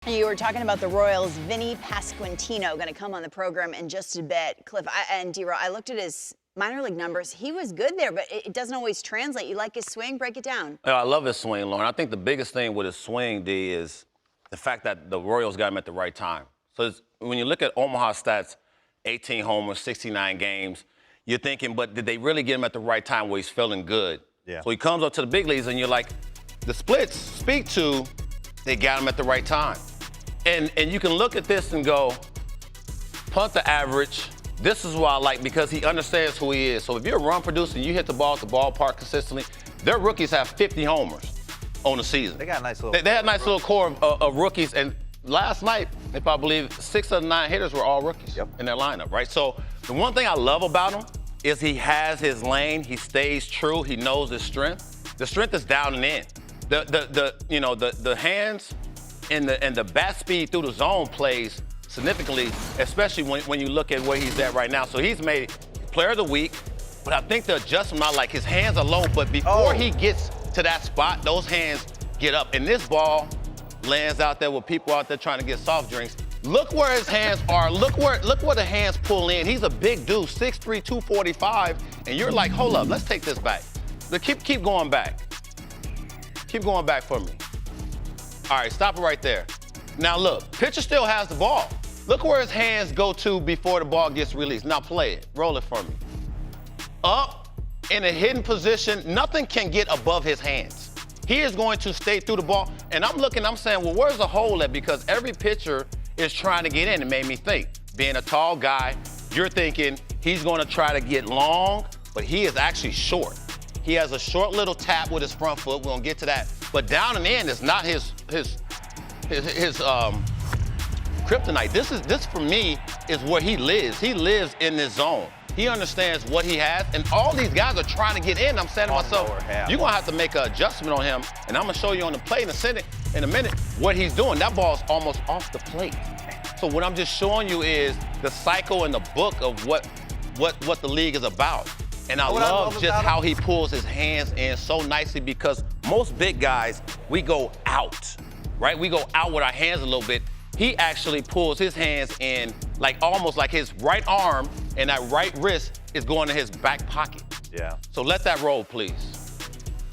You were talking about the Royals. Vinnie Pasquantino going to come on the program in just a bit. Cliff and DeRo, I looked at his minor league numbers. He was good there, but it doesn't always translate. You like his swing? Break it down. I love his swing, Lauren. I think the biggest thing with his swing, D, is the fact that the Royals got him at the right time. So when you look at Omaha stats, 18 homers, 69 games, you're thinking, but did they really get him at the right time where he's feeling good? Yeah. So he comes up to the big leagues, and you're like, the splits speak to they got him at the right time. And you can look at this and go, punt the average. This is what I like because he understands who he is. So if you're a run producer and you hit the ball at the ballpark consistently, their rookies have 50 homers on the season. They got a nice little. They had a nice little core of rookies. And last night, if I believe, 6 of the 9 hitters were all rookies in their lineup, right? So the one thing I love about him is he has his lane. He stays true. He knows his strength. The strength is down and in. The hands and the bat speed through the zone plays significantly, especially when you look at where he's at right now. So he's made player of the week, but I think the adjustment, I like his hands are low, but before he gets to that spot, those hands get up. And this ball lands out there with people out there trying to get soft drinks. Look where his hands are. Look where the hands pull in. He's a big dude, 6'3", 245, and you're like, hold up, let's take this back. Keep going back. Keep going back for me. All right, stop it right there. Now look, pitcher still has the ball. Look where his hands go to before the ball gets released. Now play it, roll it for me. Up, in a hidden position, nothing can get above his hands. He is going to stay through the ball. And I'm saying, well, where's the hole at? Because every pitcher is trying to get in. It made me think, being a tall guy, you're thinking he's gonna try to get long, but he is actually short. He has a short little tap with his front foot. We're gonna get to that. But down and in is not his kryptonite. This for me is where he lives. He lives in this zone. He understands what he has, and all these guys are trying to get in. I'm saying to myself, you're gonna have to make an adjustment on him, and I'm gonna show you on the plate in a minute what he's doing. That ball's almost off the plate. So what I'm just showing you is the cycle and the book of what the league is about. And I love just how he pulls his hands in so nicely because most big guys, we go out, right? We go out with our hands a little bit. He actually pulls his hands in like almost like his right arm and that right wrist is going to his back pocket. Yeah. So let that roll, please.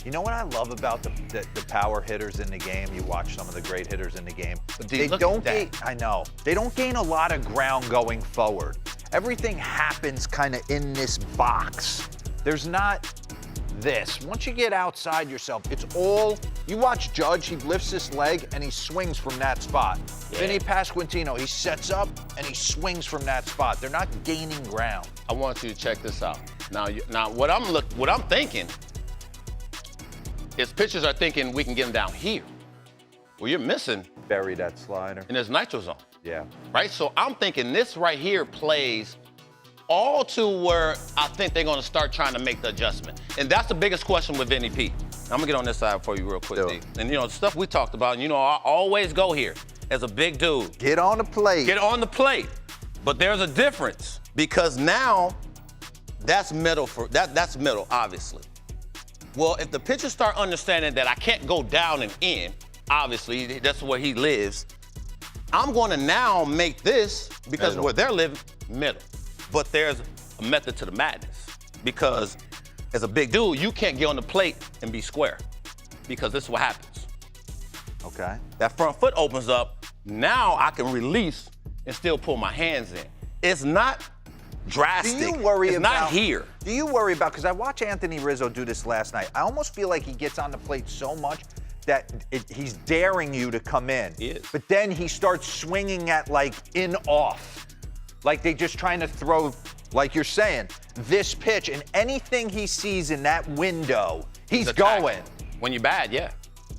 You know what I love about the power hitters in the game? You watch some of the great hitters in the game. They don't gain, I know. They don't gain a lot of ground going forward. Everything happens kind of in this box. There's not this. Once you get outside yourself, it's all, you watch Judge, he lifts his leg and he swings from that spot. Yeah. Vinnie Pasquantino, he sets up and he swings from that spot. They're not gaining ground. I want you to check this out. Now what I'm thinking is pitchers are thinking we can get them down here. Well, you're missing. Bury that slider. In his nitro zone. Yeah. Right? So I'm thinking this right here plays all to where I think they're going to start trying to make the adjustment. And that's the biggest question with Vinnie P. I'm going to get on this side for you real quick, D. And, the stuff we talked about, I always go here as a big dude. Get on the plate. Get on the plate. But there's a difference because now that's middle, obviously. Well, if the pitchers start understanding that I can't go down and in, obviously, that's where he lives, I'm going to now make this, because where they're living, middle. But there's a method to the madness because as a big dude, you can't get on the plate and be square because this is what happens. Okay. That front foot opens up. Now I can release and still pull my hands in. It's not drastic. Do you worry it's not here. Do you worry about, because I watched Anthony Rizzo do this last night. I almost feel like he gets on the plate so much that he's daring you to come in. He is. But then he starts swinging at like in off. Like they just trying to throw, like you're saying, this pitch, and anything he sees in that window, he's going. When you're bad, yeah.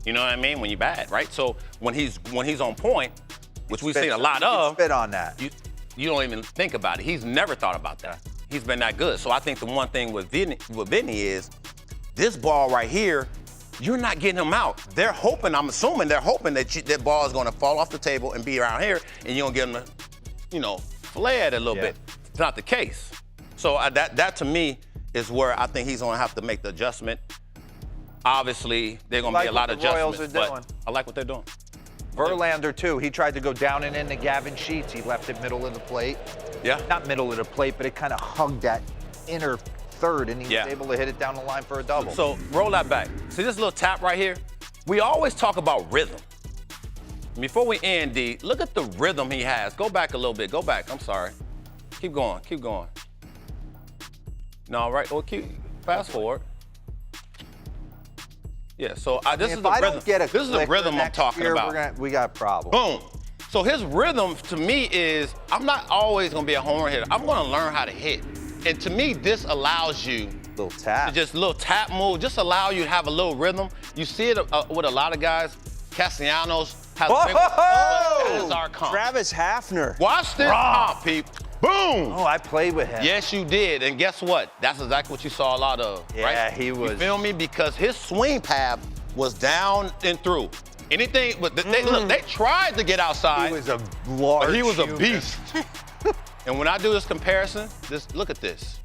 You know what I mean? When you're bad, right? So when he's on point, which we've seen a lot of, spit on that. You don't even think about it. He's never thought about that. He's been that good. So I think the one thing with Vinnie is this ball right here, you're not getting him out. They're hoping, I'm assuming they're hoping that that ball is going to fall off the table and be around here, and you're going to get him to, fillet at it a little bit. It's not the case. So that to me is where I think he's going to have to make the adjustment. Obviously, there's going to be a lot of adjustments, but I like what they're doing. Verlander, too. He tried to go down and into Gavin Sheets. He left it middle of the plate. Yeah. Not middle of the plate, but it kind of hugged that inner third, and he was able to hit it down the line for a double. So roll that back. See this little tap right here? We always talk about rhythm. Before we end, D, look at the rhythm he has. Go back a little bit. Go back. I'm sorry. Keep going. Keep going. No, right. Well, fast forward. Yeah. So this is the rhythm. This is the rhythm I'm talking about. We got a problem. Boom. So his rhythm to me is I'm not always gonna be a home run hitter. I'm gonna learn how to hit. And to me, this allows you Little tap. just a little tap move, just allow you to have a little rhythm. You see it with a lot of guys. Castellanos has big as our comp. Travis Hafner. Watch this comp, peep. Boom! Oh, I played with him. Yes, you did. And guess what? That's exactly what you saw a lot of, right? Yeah, he was. You feel me? Because his swing path was down and through. Anything, but look, they tried to get outside. He was a large but he was a human. beast. And when I do this comparison, look at this.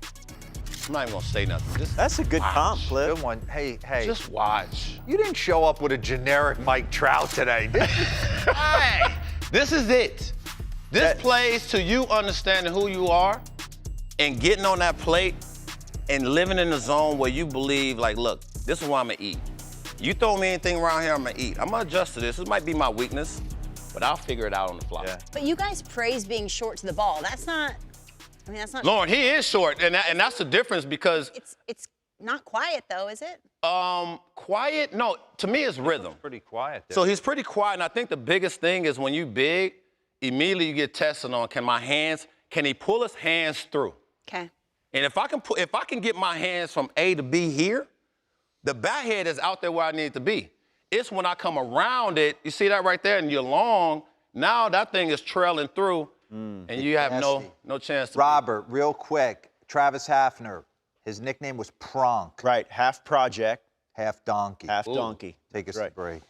I'm not even gonna say nothing. That's a good comp, Cliff. Good one. Hey. Just watch. You didn't show up with a generic Mike Trout today, did you? Hey, this is it. This plays to you understanding who you are and getting on that plate and living in the zone where you believe, like, look, this is what I'm gonna eat. You throw me anything around here, I'm gonna eat. I'm gonna adjust to this. This might be my weakness, but I'll figure it out on the fly. Yeah. But you guys praise being short to the ball. That's not. I mean, that's not. Lauren, he is short, and that's the difference because. It's not quiet though, is it? Quiet? No, to me it's rhythm. Pretty quiet there. So he's pretty quiet, and I think the biggest thing is when you big, immediately you get tested on, can he pull his hands through? Okay. And if I can get my hands from A to B here, the bat head is out there where I need it to be. It's when I come around it, you see that right there, and you're long, now that thing is trailing through, and you have no chance to. Robert, real quick, Travis Hafner, his nickname was Pronk. Right, half project, Half donkey. half donkey. Take us a break.